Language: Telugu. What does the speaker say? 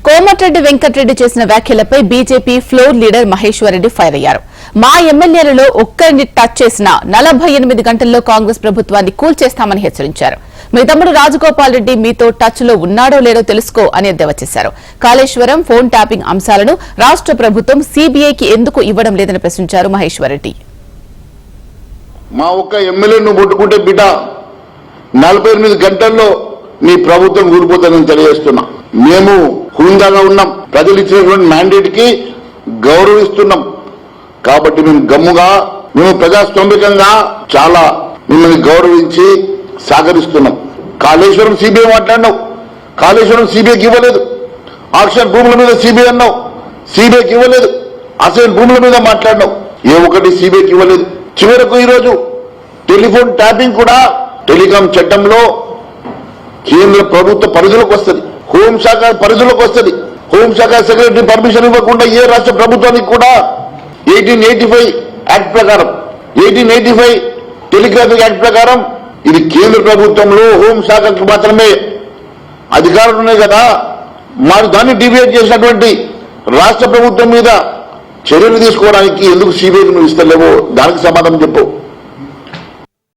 కోమటిరెడ్డి వెంకటరెడ్డి చేసిన వ్యాఖ్యలపై BJP floor leader Maheshwar Reddy fire అయ్యారు. మా ఎమ్మెల్యేలలో ఒక్కరిని టచ్ చేసినా 48 గంటల్లో కాంగ్రెస్ ప్రభుత్వాన్ని కూల్చేస్తామని హెచ్చరించారు. మీ తమ్ముడు రాజగోపాల్ రెడ్డి మీతో టచ్ లో ఉన్నాడో లేదో తెలుసుకో అని ఎద్దేవా చేశారు. కాళేశ్వరం ఫోన్ ట్యాపింగ్ అంశాలను రాష్ట్ర ప్రభుత్వం సీబీఐకి ఎందుకు ఇవ్వడం లేదని ప్రశ్నించారు మహేశ్వర్ రెడ్డి. మా ఒక్క ఎమ్మెల్యేను ముట్టుకుంటే బిడ్డ 48 గంటల్లో మీ ప్రభుత్వం కూలిపోతుందని తెలియజేస్తున్నా. మేము హుందాగా ఉన్నాం, ప్రజలు ఇచ్చినటువంటి మ్యాండేట్ కి గౌరవిస్తున్నాం. కాబట్టి మేము ప్రజాస్వామికంగా చాలా మిమ్మల్ని గౌరవించి సహకరిస్తున్నాం. కాళేశ్వరం సిబిఐ మాట్లాడినావు, కాళేశ్వరం సిబిఐకి ఇవ్వలేదు. ఆక్షన్ భూముల మీద సిబిఐ అన్నావు, సిబిఐకి ఇవ్వలేదు. అసైన్ భూముల మీద మాట్లాడినావు, ఏ ఒక్కటి సిబిఐకి ఇవ్వలేదు. చివరకు ఈరోజు టెలిఫోన్ ట్యాపింగ్ కూడా టెలికాం చట్టంలో కేంద్ర ప్రభుత్వ పరిధిలోకి వస్తుంది, హోంశాఖ పరిధిలోకి వస్తుంది. హోంశాఖ సెక్రటరీ పర్మిషన్ ఇవ్వకుండా ఏ రాష్ట్ర ప్రభుత్వానికి కూడా 1885 యాక్ట్ ప్రకారం 1885 టెలిగ్రాఫిక్ యాక్ట్ ప్రకారం ఇది కేంద్ర ప్రభుత్వంలో హోంశాఖకు మాత్రమే అధికారులు ఉన్నాయి కదా. మరి దాన్ని డిబేట్ చేసినటువంటి రాష్ట్ర ప్రభుత్వం మీద చర్యలు తీసుకోవడానికి ఎందుకు సిబిఐకి నువ్వు ఇస్తలేవో దానికి సమాధానం చెప్పు.